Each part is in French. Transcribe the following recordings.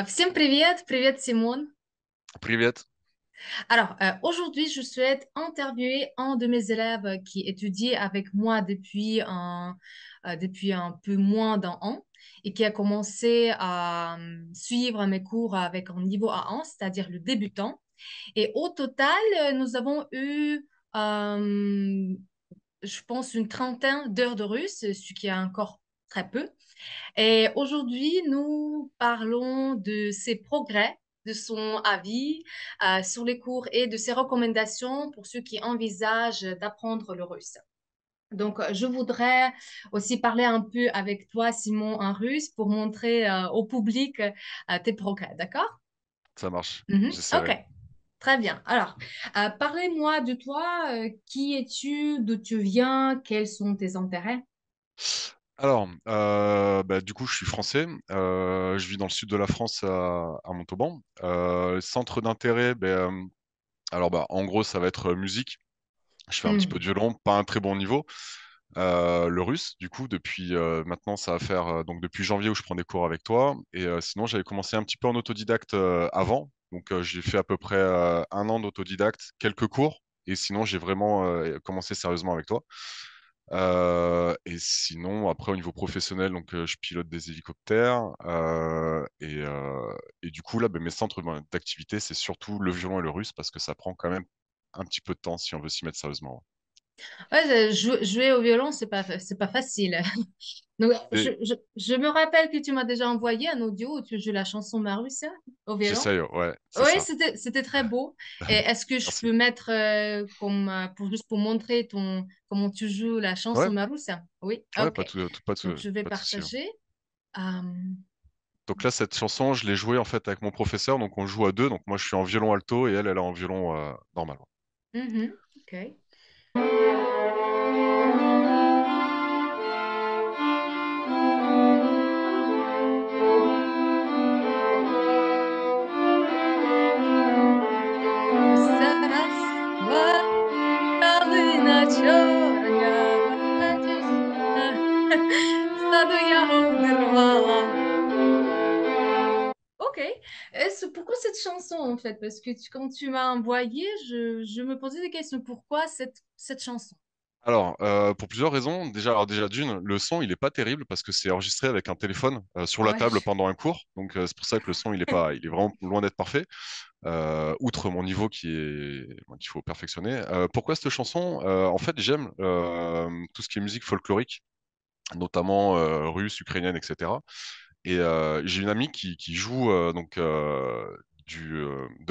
Всем привет, привет Simone. Привет. Aujourd'hui, je souhaite interviewer un de mes élèves qui étudie avec moi depuis un peu moins d'un an et qui a commencé à suivre mes cours avec un niveau A1, c'est-à-dire le débutant. Et au total, nous avons eu, je pense, une trentaine d'heures de russe, ce qui est encore très peu. Et aujourd'hui, nous parlons de ses progrès, de son avis sur les cours et de ses recommandations pour ceux qui envisagent d'apprendre le russe. Donc, je voudrais aussi parler un peu avec toi, Simon, en russe pour montrer au public tes progrès, d'accord? Ça marche, Mhm. Ok, j'essaierai. très bien. Parlez-moi de toi. Qui es-tu? D'où tu viens? Quels sont tes intérêts? Alors, du coup, je suis français. Je vis dans le sud de la France à Montauban. Centre d'intérêt, en gros, ça va être musique. Je fais un petit peu Mhm. de violon, pas un très bon niveau. Le russe, du coup, depuis maintenant, ça va faire donc depuis janvier où je prends des cours avec toi. Et sinon, j'avais commencé un petit peu en autodidacte avant. Donc, j'ai fait à peu près un an d'autodidacte, quelques cours. Et sinon, j'ai vraiment commencé sérieusement avec toi. Et sinon, après, au niveau professionnel, donc, je pilote des hélicoptères. Et du coup, là, mes centres d'activité, c'est surtout le violon et le russe parce que ça prend quand même un petit peu de temps si on veut s'y mettre sérieusement. Ouais, jouer au violon, c'est pas facile. Donc, Et je me rappelle que tu m'as déjà envoyé un audio où tu joues la chanson Marussia au violon. j'essaye, ouais, c'est Oui, ça. c'était très beau. Et est-ce que je Merci. peux mettre juste pour montrer comment tu joues la Ouais, chanson Marussia? Oui, ouais, ok. Donc, je vais pas de souci, hein. partager. Euh, Donc là, cette chanson, je l'ai jouée en fait avec mon professeur, donc on joue à deux. Donc moi, je suis en violon alto et elle est en violon normal. mhm, ok. Sarasva Kalina Chorga Sadu Yahodirva. Ok. Pourquoi cette chanson en fait? Parce que quand tu m'as envoyé, je me posais des questions. Pourquoi cette chanson? Alors, pour plusieurs raisons. Déjà d'une, le son, il est pas terrible parce que c'est enregistré avec un téléphone sur la Ouais. table pendant un cours. Donc c'est pour ça que le son, il est vraiment loin d'être parfait. Outre mon niveau qu'il faut perfectionner. Pourquoi cette chanson? En fait, j'aime tout ce qui est musique folklorique, notamment russe, ukrainienne, etc. Et j'ai une amie qui joue de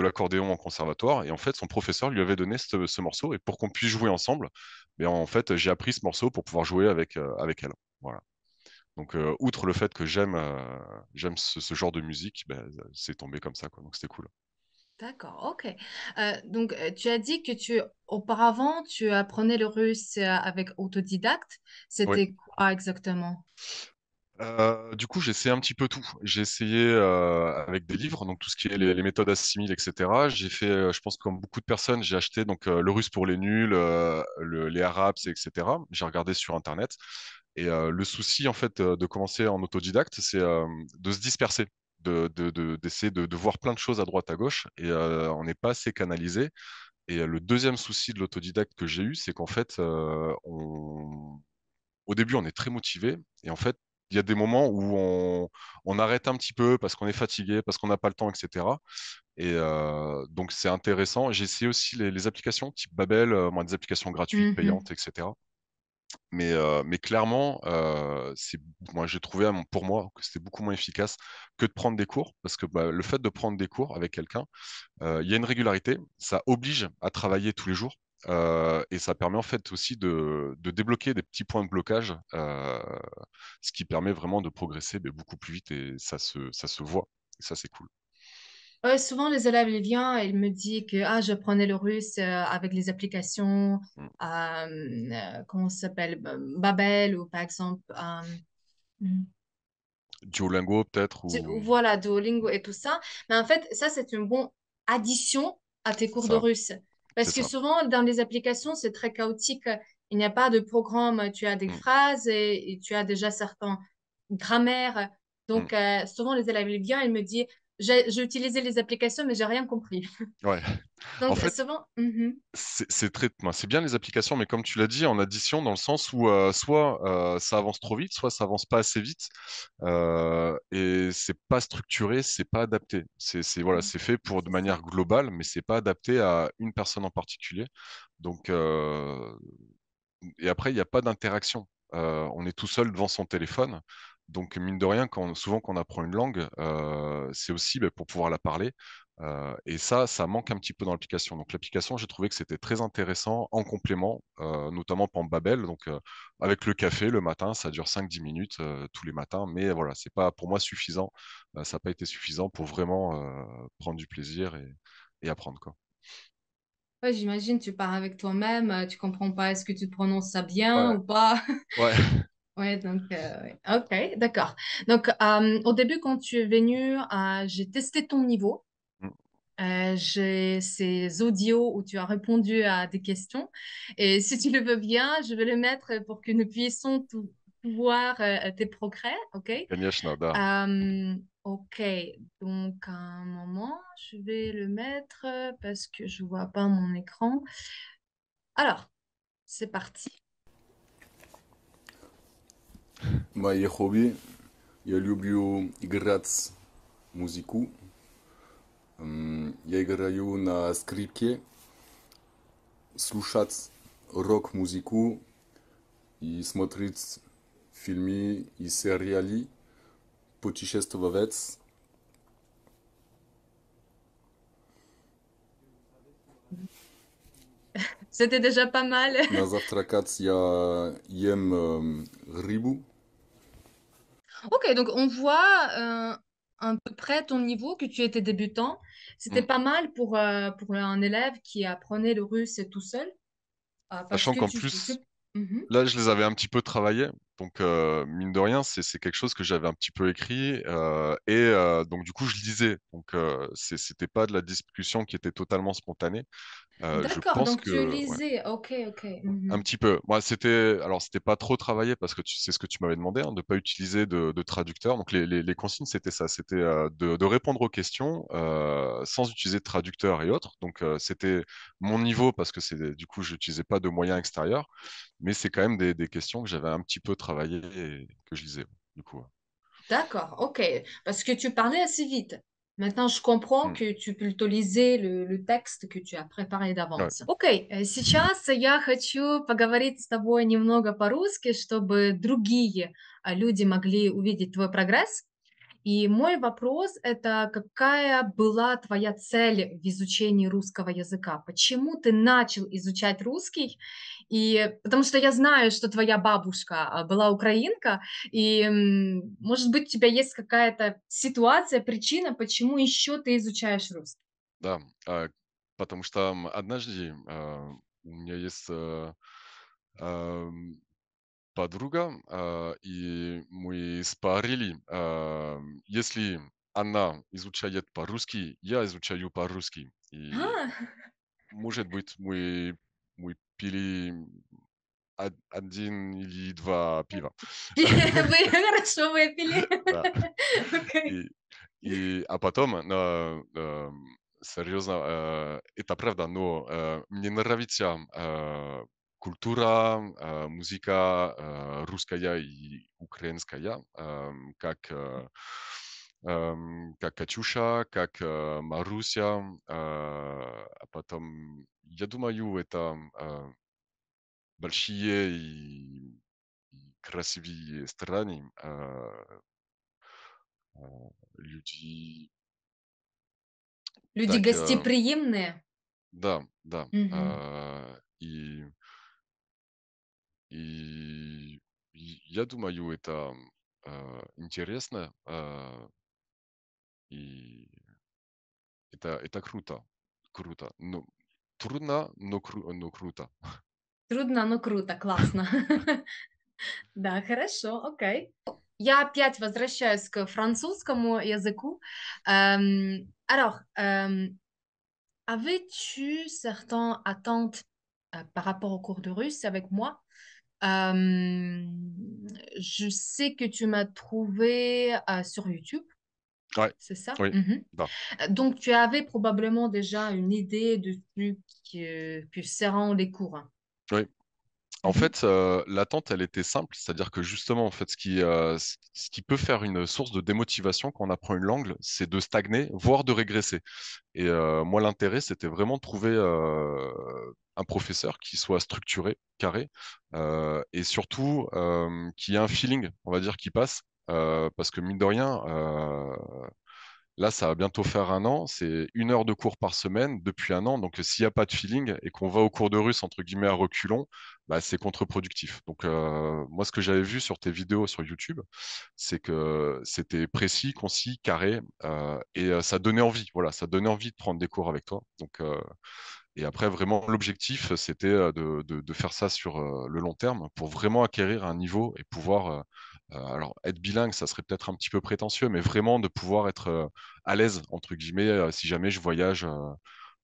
l'accordéon en conservatoire. Et en fait, son professeur lui avait donné ce morceau. Et pour qu'on puisse jouer ensemble, mais en fait, j'ai appris ce morceau pour pouvoir jouer avec elle. Voilà. Donc, outre le fait que j'aime ce genre de musique, c'est tombé comme ça, quoi. Donc, c'était cool. D'accord, ok. Tu as dit que auparavant, tu apprenais le russe avec autodidacte. Oui. C'était quoi exactement? Du coup, j'ai essayé un petit peu tout. J'ai essayé avec des livres, donc tout ce qui est les méthodes assimiles, etc. J'ai fait, je pense comme beaucoup de personnes, j'ai acheté donc le russe pour les nuls, les arabes, etc. J'ai regardé sur Internet. Et le souci, en fait, de commencer en autodidacte, c'est de se disperser, d'essayer de voir plein de choses à droite, à gauche, et on n'est pas assez canalisé. Et le deuxième souci de l'autodidacte que j'ai eu, c'est qu'en fait, au début, on est très motivé et en fait, il y a des moments où on arrête un petit peu parce qu'on est fatigué, parce qu'on n'a pas le temps, etc. Et donc, c'est intéressant. J'ai essayé aussi les applications type Babel, des applications gratuites, Mhm. payantes, etc. Mais clairement, moi, j'ai trouvé pour moi que c'était beaucoup moins efficace que de prendre des cours parce que le fait de prendre des cours avec quelqu'un, il y a une régularité, ça oblige à travailler tous les jours. Et ça permet en fait aussi de débloquer des petits points de blocage, ce qui permet vraiment de progresser beaucoup plus vite et ça se voit. Et ça, c'est cool. Ouais, souvent, les élèves, ils viennent et ils me disent que je prenais le russe avec les applications, comment ça s'appelle, Babel ou par exemple, hmm, Duolingo peut-être ou... voilà, Duolingo et tout ça. Mais en fait, ça, c'est une bonne addition à tes C'est cours de ça, russe. c'est Parce que ça. souvent, dans les applications, c'est très chaotique. Il n'y a pas de programme. Tu as des Mm. phrases et tu as déjà certaines grammaires. Mm. Donc, souvent, les élèves ils viennent, ils me disent, j'ai utilisé les applications, mais j'ai rien compris. Ouais. En Donc, fait, souvent, mhm, c'est très, moi, c'est bien les applications, mais comme tu l'as dit, en addition, dans le sens où soit ça avance trop vite, soit ça avance pas assez vite, et c'est pas structuré, c'est pas adapté. Voilà, c'est fait pour de c'est ça. manière globale, mais c'est pas adapté à une personne en particulier. Donc, et après, il n'y a pas d'interaction. On est tout seul devant son téléphone. Donc, mine de rien, souvent quand on apprend une langue, c'est aussi pour pouvoir la parler. Et ça manque un petit peu dans l'application. Donc, l'application, j'ai trouvé que c'était très intéressant en complément, notamment pour Babel. Donc, avec le café le matin, ça dure 5-10 minutes tous les matins. Mais voilà, c'est pas pour moi suffisant. Ça n'a pas été suffisant pour vraiment prendre du plaisir et apprendre, quoi. Ouais, j'imagine, tu pars avec toi-même, tu comprends pas, est-ce que tu prononces ça bien Ouais, ou pas? ouais. Ouais, donc, ouais. Ok, d'accord. Donc, au début, quand tu es venu, j'ai testé ton niveau. J'ai ces audios où tu as répondu à des questions. Et si tu le veux bien, je vais le mettre pour que nous puissions voir tes progrès. OK? Конечно, да. OK. Donc, à un moment, je vais le mettre parce que je vois pas mon écran. Alors, c'est parti. Мои хобби. Я люблю играть музыку. Я играю на скрипке, слушать рок-музыку и смотреть фильмы и сериалы, путешествовать. C'était déjà pas mal. На завтракать я ем рыбу. Ok, donc on voit à peu près ton niveau, que tu étais débutant. C'était Mm. pas mal pour un élève qui apprenait le russe tout seul, parce Sachant que qu'en tu... plus, Mhm. là, je les avais un petit peu travaillés. Donc, mine de rien, c'est quelque chose que j'avais un petit peu écrit. Donc, du coup, je lisais. Donc, c'était pas de la discussion qui était totalement spontanée. Je D'accord, pense donc tu que, ouais, lisais. Ok, ok. un Mhm. petit peu. Moi, alors, c'était pas trop travaillé parce que c'est ce que tu m'avais demandé, hein, de pas utiliser de traducteur. Donc, les consignes, c'était ça. C'était de répondre aux questions sans utiliser de traducteur et autres. Donc, c'était mon niveau parce que du coup, je n'utilisais pas de moyens extérieurs. Mais c'est quand même des questions que j'avais un petit peu travaillées et que je lisais, du coup. Ouais. D'accord, ok. Parce que tu parlais assez vite. Maintenant, je comprends Mm. que tu peux liser le texte que tu as préparé Ouais. d'avance. Окей, сейчас я хочу поговорить с тобой немного по-русски, чтобы другие люди могли увидеть твой прогресс. И мой вопрос– это какая была твоя цель в изучении русского языка? Почему ты начал изучать русский? И потому что я знаю, что твоя бабушка была украинка, и, может быть, у тебя есть какая-то ситуация, причина, почему еще ты изучаешь русский? Да, потому что однажды у меня есть ам, подруга, и мы спорили, если она изучает по-русски, я изучаю по-русски. И, А, может быть, мы пили один или два пива. вы хорошо выпили. Да. Окей. И, а потом, серьезно, это правда, но мне нравится культура, музыка русская и украинская, как Катюша, как Маруся, а потом, я думаю, это большие и красивые страны, люди Люди так, гостеприимные. да, да. Мгм. И я думаю, это интересно, и это круто. Круто. Ну, трудно, но круто. Трудно, но круто, классно. Да, хорошо, окей. Я опять возвращаюсь к французскому языку. Alors, avais-tu certaines attentes par rapport au cours de russe avec moi? Euh, je sais que tu m'as trouvé sur YouTube, Ouais, c'est ça? oui. Mhm. Bah, Donc, tu avais probablement déjà une idée de que seront les cours, hein. oui. En Mhm. fait, l'attente, elle était simple, c'est-à-dire que justement, en fait, ce qui peut faire une source de démotivation quand on apprend une langue, c'est de stagner, voire de régresser. Et moi, l'intérêt, c'était vraiment de trouver un professeur qui soit structuré, carré, et surtout qui ait un feeling, on va dire, qui passe. Parce que mine de rien, là, ça va bientôt faire un an. C'est 1 heure de cours par semaine depuis un an. Donc, s'il n'y a pas de feeling et qu'on va au cours de russe, entre guillemets, à reculons, bah, c'est contre-productif. Donc, moi, ce que j'avais vu sur tes vidéos sur YouTube, c'est que c'était précis, concis, carré, et ça donnait envie. Voilà, ça donnait envie de prendre des cours avec toi. Donc, et après, vraiment, l'objectif, c'était de faire ça sur le long terme pour vraiment acquérir un niveau et pouvoir, alors, être bilingue, ça serait peut-être un petit peu prétentieux, mais vraiment de pouvoir être à l'aise, entre guillemets, si jamais je voyage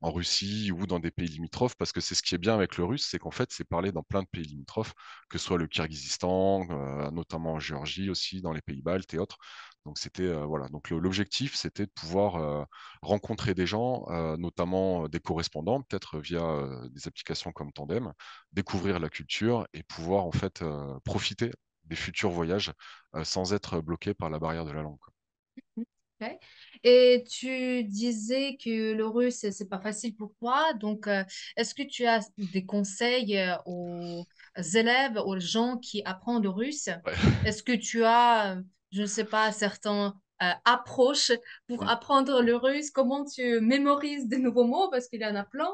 en Russie ou dans des pays limitrophes, parce que c'est ce qui est bien avec le russe, c'est qu'en fait, c'est parlé dans plein de pays limitrophes, que ce soit le Kirghizistan, notamment en Géorgie aussi, dans les pays baltes et autres. Donc, c'était, voilà. Donc, l'objectif, c'était de pouvoir rencontrer des gens, notamment des correspondants, peut-être via des applications comme Tandem, découvrir la culture et pouvoir en fait profiter des futurs voyages sans être bloqué par la barrière de la langue, quoi. Ok. Et tu disais que le russe, c'est pas facile pour toi. Donc, est-ce que tu as des conseils aux élèves, aux gens qui apprennent le russe? Ouais. Est-ce que tu as, je ne sais pas, certaines approches pour Mm. apprendre le russe? Comment tu mémorises de nouveaux mots? Parce qu'il y en a plein.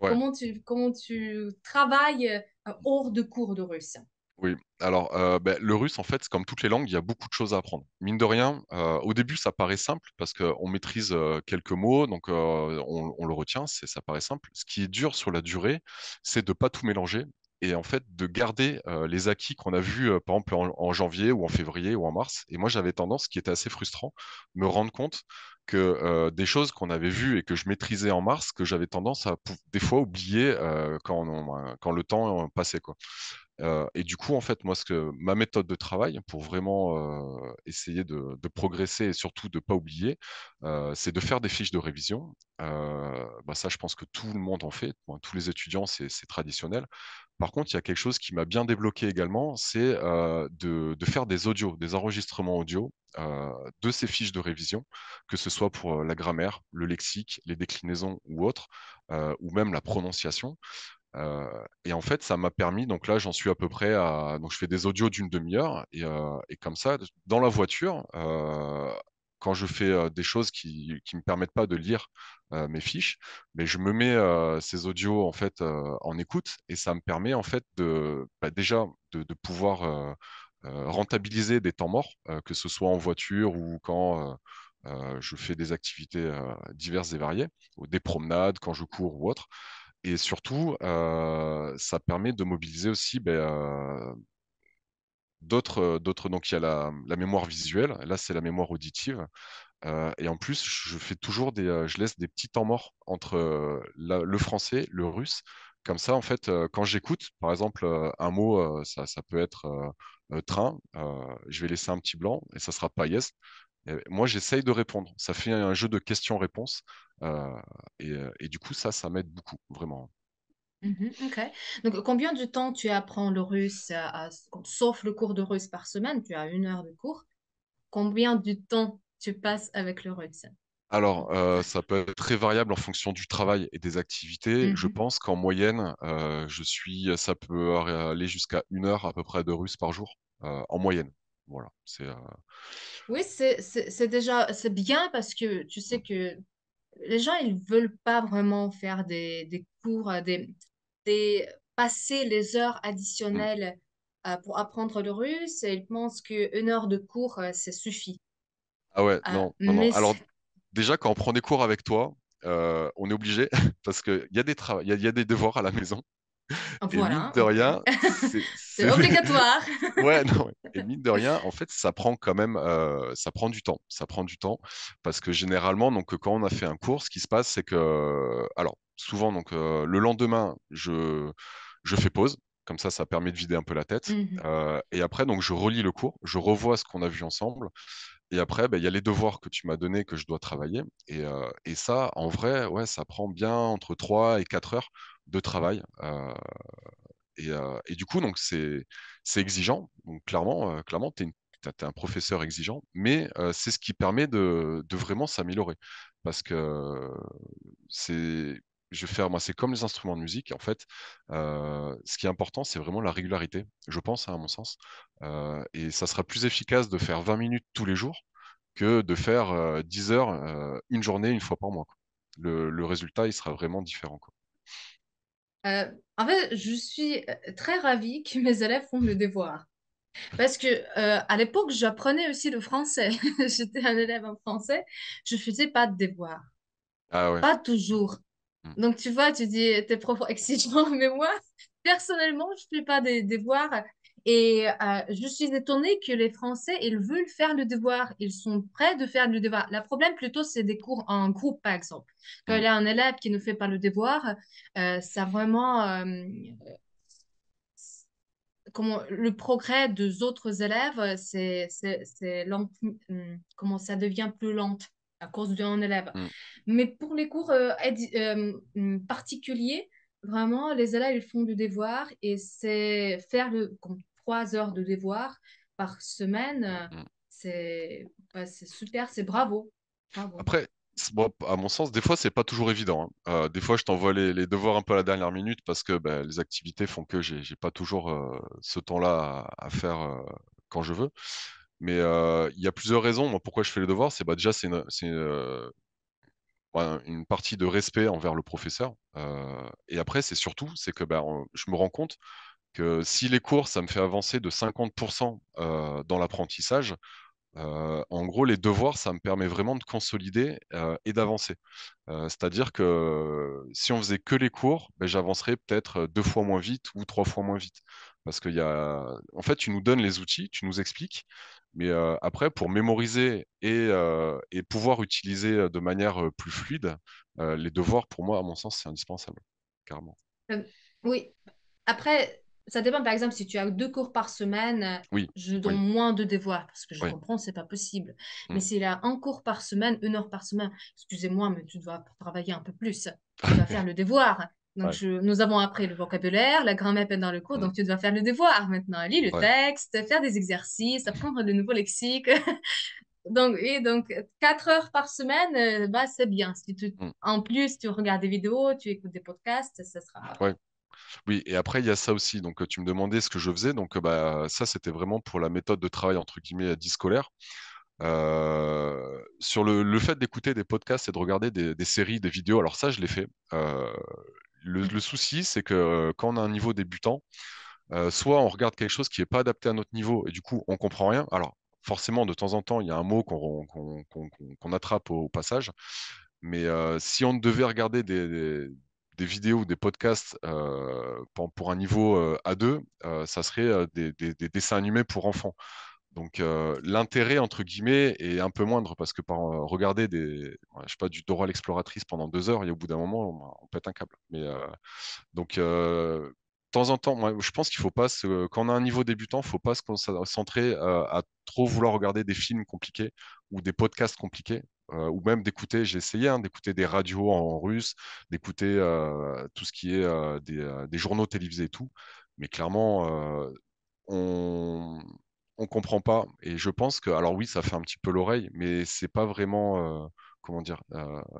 Ouais. Comment tu travailles hors de cours de russe? Oui, alors ben, le russe, en fait, comme toutes les langues, il y a beaucoup de choses à apprendre. Mine de rien, au début, ça paraît simple parce qu'on maîtrise quelques mots, donc on le retient, ça paraît simple. Ce qui est dur sur la durée, c'est de pas tout mélanger et en fait de garder les acquis qu'on a vus, par exemple, en janvier ou en février ou en mars. Et moi, j'avais tendance, ce qui était assez frustrant, me rendre compte que des choses qu'on avait vues et que je maîtrisais en mars, que j'avais tendance à des fois oublier quand le temps passait, quoi. Et du coup, en fait, moi, ma méthode de travail pour vraiment essayer de progresser et surtout de ne pas oublier, c'est de faire des fiches de révision. Bah, ça, je pense que tout le monde en fait. Bon, tous les étudiants, c'est traditionnel. Par contre, il y a quelque chose qui m'a bien débloqué également, c'est de faire des audios, des enregistrements audio de ces fiches de révision, que ce soit pour la grammaire, le lexique, les déclinaisons ou autres, ou même la prononciation. Et en fait, ça m'a permis, donc là, j'en suis à peu près à, donc je fais des audios d'1 demi-heure et comme ça, dans la voiture, quand je fais des choses qui me permettent pas de lire mes fiches, mais je me mets ces audios en fait en écoute et ça me permet en fait de bah, déjà de pouvoir rentabiliser des temps morts, que ce soit en voiture ou quand je fais des activités diverses et variées, ou des promenades, quand je cours ou autre. Et surtout, ça permet de mobiliser aussi ben, d'autres. Donc, il y a la mémoire visuelle. Là, c'est la mémoire auditive. Et en plus, je fais toujours je laisse des petits temps morts entre le français, le russe. Comme ça, en fait, quand j'écoute, par exemple, un mot, ça peut être train, je vais laisser un petit blanc et ça sera paillesse. Et moi, j'essaye de répondre. Ça fait un jeu de questions-réponses. euh, et du coup, ça m'aide beaucoup, vraiment. Mhm, ok. Donc, combien de temps tu apprends le russe, sauf le cours de russe par semaine, tu as 1 heure de cours. Combien de temps tu passes avec le russe? Alors, ça peut être très variable en fonction du travail et des activités. Je Mhm. pense qu'en moyenne, ça peut aller jusqu'à 1 heure à peu près de russe par jour, en moyenne. Voilà, Oui, c'est déjà, c'est bien parce que tu sais que les gens, ils veulent pas vraiment faire des cours, passer les heures mm. additionnelles pour apprendre le russe. Et ils pensent qu'une heure de cours, ça suffit. Ah ouais, Euh, non, non, non. mais Alors, c'est- déjà, quand on prend des cours avec toi, on est obligé parce qu'il y a il y a des devoirs à la maison. Et mine voilà, de ok. rien, C'est obligatoire. Ouais, non, ouais. Et mine de rien, en fait, ça prend quand même, ça prend du temps. Ça prend du temps parce que généralement, donc, quand on a fait un cours, ce qui se passe, c'est que, alors, souvent, donc, le lendemain, je fais pause. Comme ça permet de vider un peu la tête. Mhm. Et après, donc, je relis le cours, je revois ce qu'on a vu ensemble. Et après, ben, il y a les devoirs que tu m'as donnés que je dois travailler. Et ça, en vrai, ouais, ça prend bien entre 3 et 4 heures de travail. Et du coup, donc c'est exigeant. Donc clairement, t'es un professeur exigeant, mais c'est ce qui permet de vraiment s'améliorer. Parce que c'est, je vais faire, moi, c'est comme les instruments de musique. En fait, ce qui est important, c'est vraiment la régularité, je pense, hein, à mon sens. Et ça sera plus efficace de faire 20 minutes tous les jours que de faire 10 heures une journée, une fois par mois, quoi. Le résultat, il sera vraiment différent, quoi. En fait, je suis très ravie que mes élèves font le devoir. Parce que à l'époque, j'apprenais aussi le français. J'étais un élève en français. Je faisais pas de devoirs. Ah ouais. Pas toujours. Mm, Donc, tu vois, tu dis, t'es profs exigeants, mais moi, personnellement, je ne fais pas des devoirs. Et je suis étonnée que les Français, ils veulent faire le devoir. Ils sont prêts de faire le devoir. Le problème, plutôt, c'est des cours en groupe, par exemple. Quand il mm, y a un élève qui ne fait pas le devoir, ça vraiment, comment, le progrès des autres élèves, c'est lent, comment ça devient plus lent à cause d'un élève. mm. Mais pour les cours particuliers, vraiment, les élèves, ils font du devoir et c'est faire comme 3 heures de devoir par semaine, Mm, mm. c'est super, c'est bravo. Bravo. Après, bon, à mon sens, des fois, c'est pas toujours évident, hein. Des fois, je t'envoie les devoirs un peu à la dernière minute parce que ben, les activités font que j'ai pas toujours ce temps-là à faire quand je veux. Mais il y a plusieurs raisons. Moi, pourquoi je fais les devoirs, c'est bah, déjà ouais, une partie de respect envers le professeur. Et après, c'est surtout, c'est que ben, je me rends compte que si les cours, ça me fait avancer de 50% dans l'apprentissage, en gros, les devoirs, ça me permet vraiment de consolider et d'avancer. C'est-à-dire que si on faisait que les cours, ben, j'avancerais peut-être 2 fois moins vite ou 3 fois moins vite. Parce en fait, tu nous donnes les outils, tu nous expliques, mais après, pour mémoriser et pouvoir utiliser de manière plus fluide, les devoirs, pour moi, à mon sens, c'est indispensable, carrément. Euh, oui. Après, ça dépend. Par exemple, si tu as 2 cours par semaine, Oui, je donne oui, moins de devoirs parce que je oui. comprends, c'est pas possible. Mais Mm. s'il y a un cours par semaine, 1 heure par semaine, excusez-moi, mais tu dois travailler un peu plus. Tu dois faire le devoir. Donc, Ouais, nous avons appris le vocabulaire, la grammaire pendant le cours, mm, donc tu dois faire le devoir maintenant. Lire le ouais. texte, faire des exercices, apprendre de nouveaux lexiques. Donc, oui, donc 4 heures par semaine, bah, c'est bien. Si Mm, en plus, tu regardes des vidéos, tu écoutes des podcasts, ça sera. ouais. Oui, et après, il y a ça aussi. Donc, tu me demandais ce que je faisais. Donc, bah, ça, c'était vraiment pour la méthode de travail, entre guillemets, dit scolaire. Sur le fait d'écouter des podcasts et de regarder des séries, des vidéos, alors ça, je l'ai fait. Le souci, c'est que quand on a un niveau débutant, soit on regarde quelque chose qui n'est pas adapté à notre niveau et du coup, on comprend rien. Alors, forcément, de temps en temps, il y a un mot qu'on attrape au passage. Mais si on devait regarder des vidéos ou des podcasts pour un niveau A2, ça serait des dessins animés pour enfants. Donc l'intérêt entre guillemets est un peu moindre parce que par regarder ouais, je sais pas, du Dora l'exploratrice pendant 2 heures et au bout d'un moment on pète un câble. Mais donc de temps en temps, moi je pense qu'il faut pas quand on a un niveau débutant, faut pas se concentrer à trop vouloir regarder des films compliqués ou des podcasts compliqués. Ou même d'écouter, j'ai essayé d'écouter des radios en russe, d'écouter tout ce qui est des journaux télévisés et tout, mais clairement, on on comprend pas. Et je pense que, alors oui, ça fait un petit peu l'oreille, mais c'est pas vraiment, comment dire,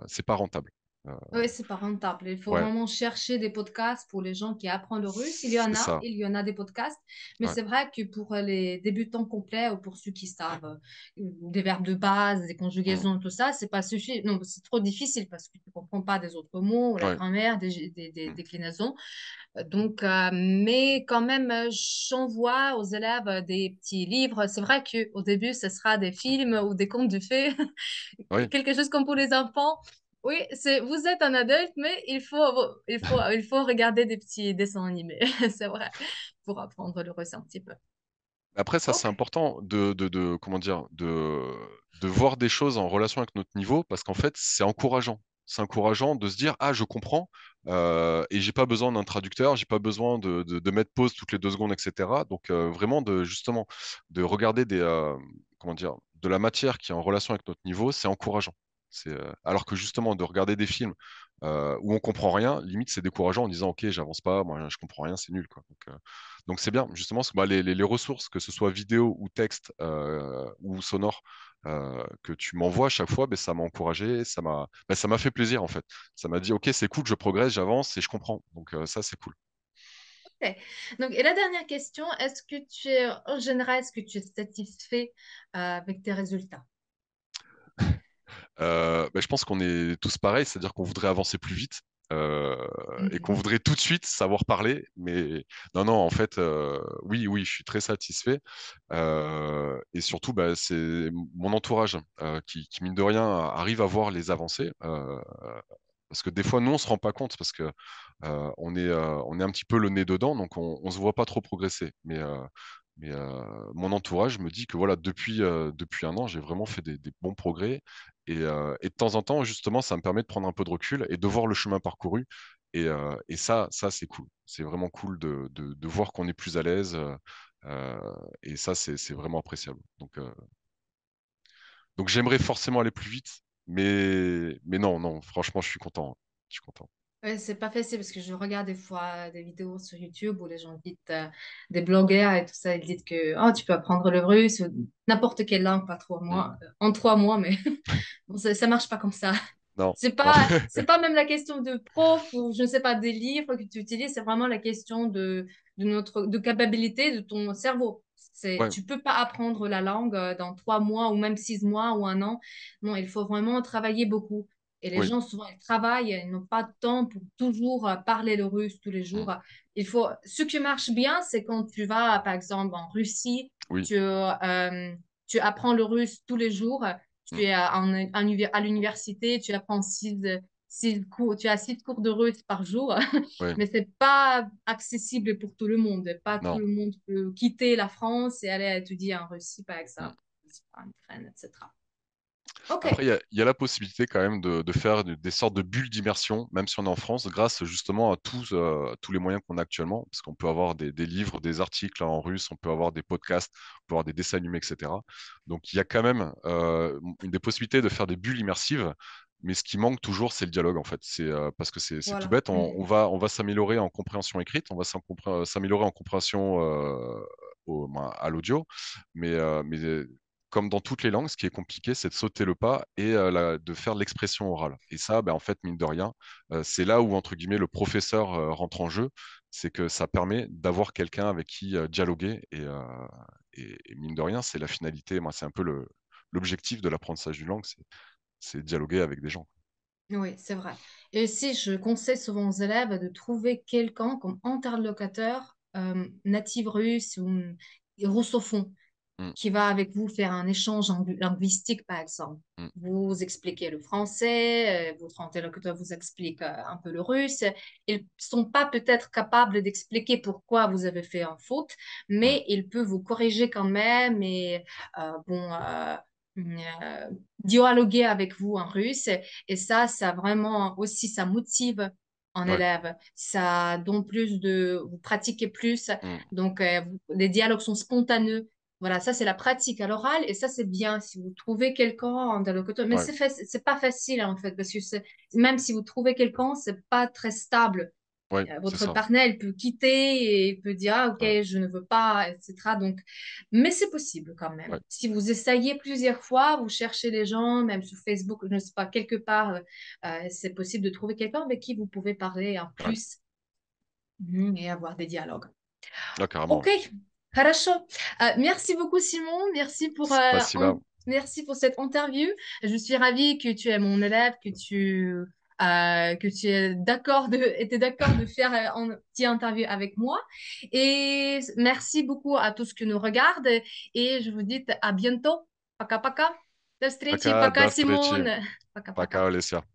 c'est pas rentable. Euh, Oui, c'est pas rentable. Il faut ouais, vraiment chercher des podcasts pour les gens qui apprennent le russe. c'est ça. Il y en a des podcasts, mais Ouais, c'est vrai que pour les débutants complets ou pour ceux qui savent des verbes de base, des mm, conjugaisons, tout ça, c'est pas suffisant. Non, c'est trop difficile parce que tu comprends pas des autres mots, ou la ouais, grammaire, des mm, déclinaisons. Donc, mais quand même, j'envoie aux élèves des petits livres. C'est vrai qu'au début, ce sera des films ou des contes de fées, ouais. quelque chose comme pour les enfants. Oui, vous êtes un adulte, mais il faut regarder des petits dessins animés. C'est vrai, pour apprendre le russe un petit peu. Après, ça, c'est Ok. important comment dire, de voir des choses en relation avec notre niveau parce qu'en fait, c'est encourageant. C'est encourageant de se dire, ah, je comprends, et j'ai pas besoin d'un traducteur, j'ai pas besoin de mettre pause toutes les 2 secondes, etc. Donc, vraiment, justement, de regarder comment dire, de la matière qui est en relation avec notre niveau, c'est encourageant. Alors que justement, de regarder des films où on comprend rien, limite, c'est décourageant en disant, OK, j'avance pas, moi, je comprends rien, c'est nul, quoi. Donc c'est bien, justement, parce que bah, les ressources, que ce soit vidéo ou texte ou sonore, que tu m'envoies à chaque fois, ben, ça m'a encouragé, ça m'a fait plaisir en fait. Ça m'a dit, ok, c'est cool, je progresse, j'avance et je comprends. Donc ça, c'est cool. Ok. Donc, et la dernière question, est-ce que tu es, en général, est-ce que tu es satisfait avec tes résultats? Ben, je pense qu'on est tous pareils, c'est-à-dire qu'on voudrait avancer plus vite. Et qu'on Mhm. voudrait tout de suite savoir parler, mais non, non, en fait, oui, oui, je suis très satisfait. Et surtout, bah, c'est mon entourage qui, mine de rien, arrive à voir les avancées. Parce que des fois, nous, on se rend pas compte parce que on est un petit peu le nez dedans, donc on se voit pas trop progresser. Mais mon entourage me dit que voilà, depuis un an, j'ai vraiment fait des bons progrès. Et de temps en temps, justement, ça me permet de prendre un peu de recul et de voir le chemin parcouru. Et ça, c'est cool. C'est vraiment cool de voir qu'on est plus à l'aise. Et ça, c'est vraiment appréciable. Donc j'aimerais forcément aller plus vite, mais non, non, franchement, je suis content, hein. Je suis content. Ouais, c'est pas facile parce que je regarde des fois des vidéos sur YouTube où les gens disent, des blogueurs et tout ça, ils disent que oh, tu peux apprendre le russe ou n'importe quelle langue, pas 3 mois, Mm. en 3 mois, mais bon, ça marche pas comme ça. Non, C'est non. pas, c'est pas même la question de prof ou je ne sais pas des livres que tu utilises, c'est vraiment la question de capacité de ton cerveau. Ouais, Tu peux pas apprendre la langue dans 3 mois ou même 6 mois ou un an. Non, il faut vraiment travailler beaucoup. Et les oui. gens, souvent, ils travaillent, ils n'ont pas de temps pour toujours parler le russe tous les Mm. jours. Ce qui marche bien, c'est quand tu vas, par exemple, en Russie, Oui. tu apprends le russe tous les jours. Tu Mm. es à l'université, tu apprends six cours, tu as 6 cours de russe par jour, Ouais. mais c'est pas accessible pour tout le monde. Pas tout Non. le monde peut quitter la France et aller étudier en Russie, par Mm. exemple, en Ukraine, etc. OK. Après, il y a la possibilité quand même de faire des sortes de bulles d'immersion, même si on est en France, grâce justement à tous les moyens qu'on a actuellement, parce qu'on peut avoir des livres, des articles en russe, on peut avoir des podcasts, on peut avoir des dessins animés, etc. Donc il y a quand même des possibilités de faire des bulles immersives, mais ce qui manque toujours, c'est le dialogue en fait. Parce que c'est tout Voilà. bête, on va s'améliorer en compréhension écrite, on va s'améliorer en compréhension à l'audio, mais comme dans toutes les langues, ce qui est compliqué, c'est de sauter le pas et de faire de l'expression orale. Et ça, ben, en fait, mine de rien, c'est là où, entre guillemets, le professeur rentre en jeu. C'est que ça permet d'avoir quelqu'un avec qui dialoguer. Et mine de rien, c'est la finalité. Moi, c'est un peu l'objectif de l'apprentissage d'une langue, c'est dialoguer avec des gens. Oui, c'est vrai. Et aussi, je conseille souvent aux élèves de trouver quelqu'un comme interlocuteur natif russe ou russophone Mm, qui va avec vous faire un échange linguistique, par exemple. mm, Vous expliquez le français, votre interlocuteur vous explique un peu le russe. Ils ne sont pas peut-être capables d'expliquer pourquoi vous avez fait une faute, mm. mais ils peuvent vous corriger quand même et bon, dialoguer avec vous en russe. Et ça vraiment aussi, ça motive un Ouais, élève. Ça donne plus vous pratiquez plus. mm, Donc, les dialogues sont spontaneux. Voilà, ça c'est la pratique à l'oral et ça c'est bien si vous trouvez quelqu'un en interlocuteur. Mais ouais, c'est pas facile en fait parce que même si vous trouvez quelqu'un, c'est pas très stable. ouais, c'est Votre ça. partenaire, il peut quitter et il peut dire ah, ok, Ouais, je ne veux pas, etc. Donc, mais c'est possible quand même. ouais, Si vous essayez plusieurs fois, vous cherchez les gens, même sur Facebook, je ne sais pas, quelque part, c'est possible de trouver quelqu'un avec qui vous pouvez parler en ouais. plus et avoir des dialogues. Là, carrément. Ok, хорошо. Merci beaucoup, Simon. C'est pas si mal. Merci pour cette interview. Je suis ravie que tu es mon élève, que tu étais d'accord de faire un petit interview avec moi. Et merci beaucoup à tous qui nous regardent. Et je vous dis à bientôt. Пока-пока. До встречи. Пока, Пока, до встречи. Simone. Пока-пока. Пока, Олеся.